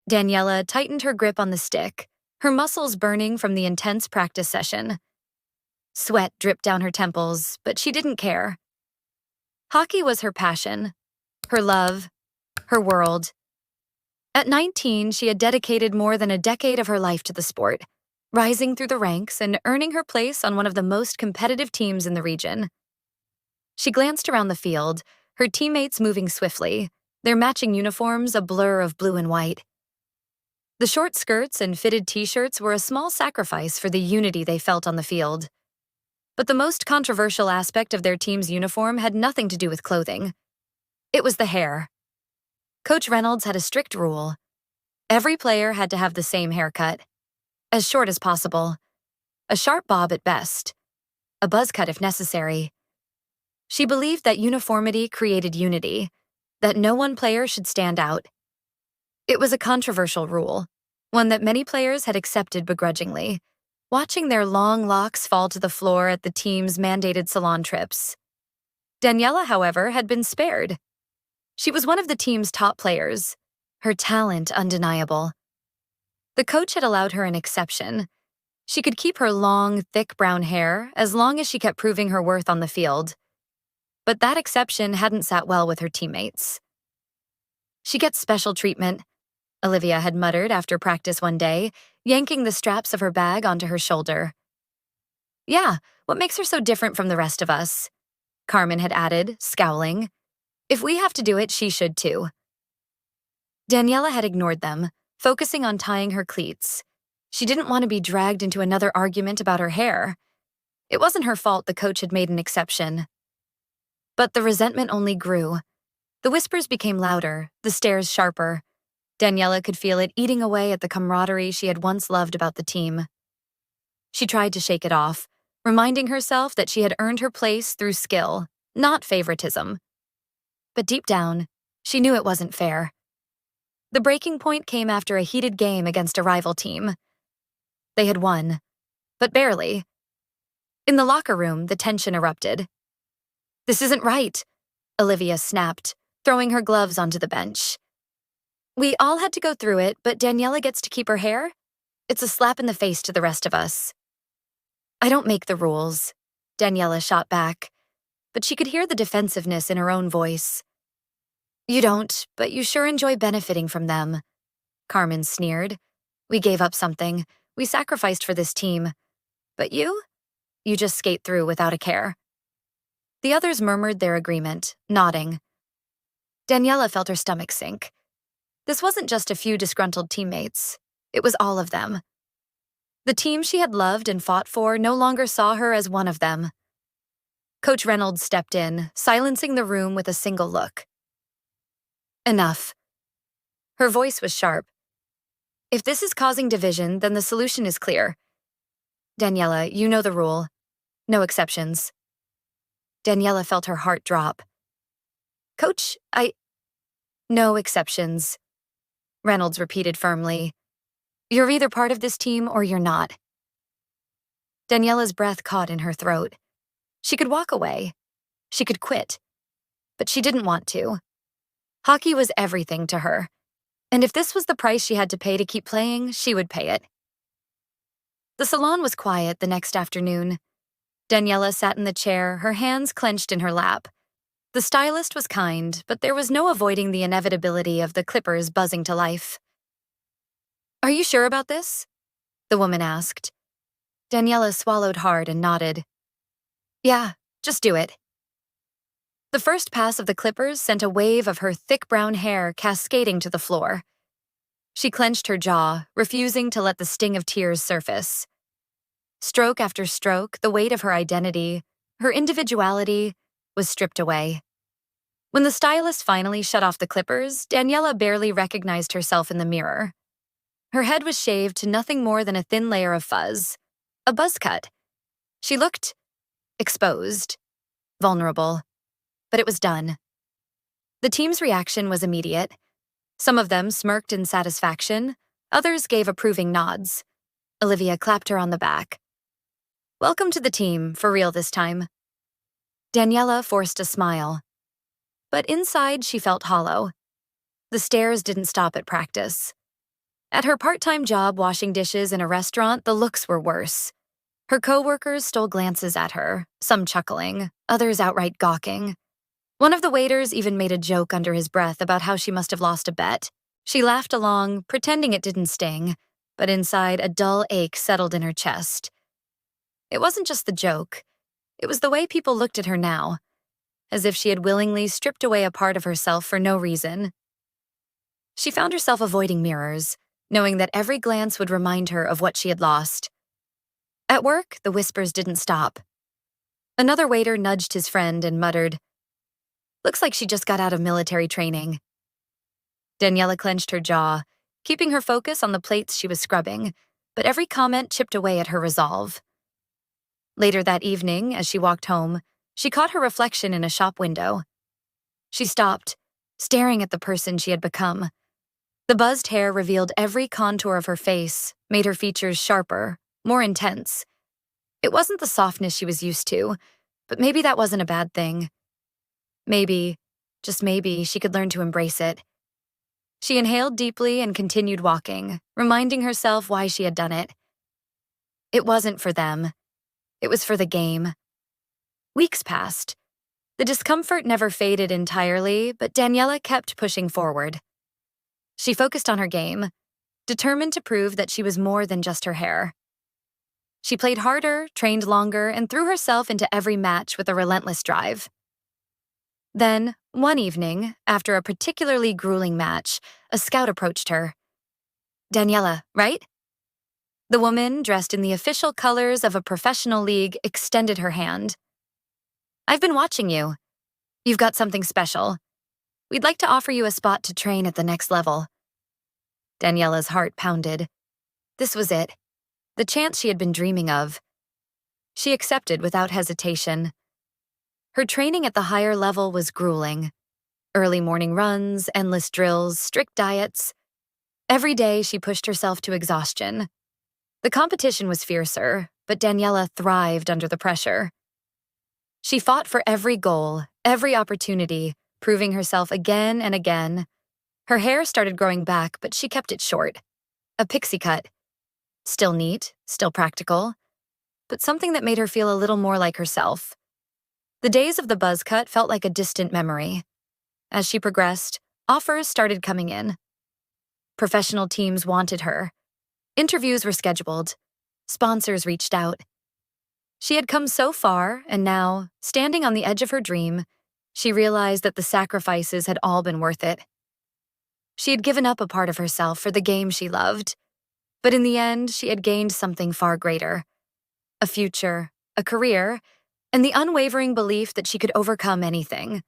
Daniella tightened her grip on the stick, her muscles burning from the intense practice session. Sweat dripped down her temples, but she didn't care. Hockey was her passion, her love, her world. At 19, she had dedicated more than a decade of her life to the sport, rising through the ranks and earning her place on one of the most competitive teams in the region. She glanced around the field, her teammates moving swiftly, their matching uniforms a blur of blue and white. The short skirts and fitted t-shirts were a small sacrifice for the unity they felt on the field. But the most controversial aspect of their team's uniform had nothing to do with clothing. It was the hair. Coach Reynolds had a strict rule. Every player had to have the same haircut, as short as possible, a sharp bob at best, a buzzcut if necessary. She believed that uniformity created unity, that no one player should stand out. It was a controversial rule, one that many players had accepted begrudgingly, watching their long locks fall to the floor at the team's mandated salon trips. Daniella, however, had been spared. She was one of the team's top players, her talent undeniable. The coach had allowed her an exception. She could keep her long, thick brown hair as long as she kept proving her worth on the field. But that exception hadn't sat well with her teammates. "She gets special treatment," Olivia had muttered after practice one day, yanking the straps of her bag onto her shoulder. "Yeah, what makes her so different from the rest of us?" Carmen had added, scowling. "If we have to do it, she should too." Daniella had ignored them, focusing on tying her cleats. She didn't want to be dragged into another argument about her hair. It wasn't her fault the coach had made an exception. But the resentment only grew. The whispers became louder, the stares sharper. Daniella could feel it eating away at the camaraderie she had once loved about the team. She tried to shake it off, reminding herself that she had earned her place through skill, not favoritism. But deep down, she knew it wasn't fair. The breaking point came after a heated game against a rival team. They had won, but barely. In the locker room, the tension erupted. "This isn't right," Olivia snapped, throwing her gloves onto the bench. "We all had to go through it, but Daniella gets to keep her hair? It's a slap in the face to the rest of us." "I don't make the rules," Daniella shot back, but she could hear the defensiveness in her own voice. "You don't, but you sure enjoy benefiting from them," Carmen sneered. "We gave up something. We sacrificed for this team. But you? You just skate through without a care." The others murmured their agreement, nodding. Daniella felt her stomach sink. This wasn't just a few disgruntled teammates. It was all of them. The team she had loved and fought for no longer saw her as one of them. Coach Reynolds stepped in, silencing the room with a single look. "Enough." Her voice was sharp. "If this is causing division, then the solution is clear. Daniella, you know the rule. No exceptions." Daniella felt her heart drop. "Coach, No exceptions," Reynolds repeated firmly. "You're either part of this team or you're not." Daniella's breath caught in her throat. She could walk away. She could quit. But she didn't want to. Hockey was everything to her. And if this was the price she had to pay to keep playing, she would pay it. The salon was quiet the next afternoon. Daniella sat in the chair, her hands clenched in her lap. The stylist was kind, but there was no avoiding the inevitability of the clippers buzzing to life. "Are you sure about this?" the woman asked. Daniella swallowed hard and nodded. "Yeah, just do it." The first pass of the clippers sent a wave of her thick brown hair cascading to the floor. She clenched her jaw, refusing to let the sting of tears surface. Stroke after stroke, the weight of her identity, her individuality, was stripped away. When the stylist finally shut off the clippers, Daniella barely recognized herself in the mirror. Her head was shaved to nothing more than a thin layer of fuzz, a buzz cut. She looked exposed, vulnerable, but it was done. The team's reaction was immediate. Some of them smirked in satisfaction, others gave approving nods. Olivia clapped her on the back. "Welcome to the team, for real this time." Daniella forced a smile. But inside she felt hollow. The stares didn't stop at practice. At her part-time job washing dishes in a restaurant, the looks were worse. Her coworkers stole glances at her, some chuckling, others outright gawking. One of the waiters even made a joke under his breath about how she must have lost a bet. She laughed along, pretending it didn't sting, but inside a dull ache settled in her chest. It wasn't just the joke. It was the way people looked at her now, as if she had willingly stripped away a part of herself for no reason. She found herself avoiding mirrors, knowing that every glance would remind her of what she had lost. At work, the whispers didn't stop. Another waiter nudged his friend and muttered, "Looks like she just got out of military training." Daniella clenched her jaw, keeping her focus on the plates she was scrubbing, but every comment chipped away at her resolve. Later that evening, as she walked home, she caught her reflection in a shop window. She stopped, staring at the person she had become. The buzzed hair revealed every contour of her face, made her features sharper, more intense. It wasn't the softness she was used to, but maybe that wasn't a bad thing. Maybe, just maybe, she could learn to embrace it. She inhaled deeply and continued walking, reminding herself why she had done it. It wasn't for them. It was for the game. Weeks passed. The discomfort never faded entirely, but Daniella kept pushing forward. She focused on her game, determined to prove that she was more than just her hair. She played harder, trained longer, and threw herself into every match with a relentless drive. Then, one evening, after a particularly grueling match, a scout approached her. "Daniella, right?" The woman, dressed in the official colors of a professional league, extended her hand. "I've been watching you. You've got something special. We'd like to offer you a spot to train at the next level." Daniella's heart pounded. This was it, the chance she had been dreaming of. She accepted without hesitation. Her training at the higher level was grueling. Early morning runs, endless drills, strict diets. Every day she pushed herself to exhaustion. The competition was fiercer, but Daniella thrived under the pressure. She fought for every goal, every opportunity, proving herself again and again. Her hair started growing back, but she kept it short. A pixie cut. Still neat, still practical, but something that made her feel a little more like herself. The days of the buzz cut felt like a distant memory. As she progressed, offers started coming in. Professional teams wanted her. Interviews were scheduled. Sponsors reached out. She had come so far, and now, standing on the edge of her dream, she realized that the sacrifices had all been worth it. She had given up a part of herself for the game she loved, but in the end, she had gained something far greater. A future, a career, and the unwavering belief that she could overcome anything.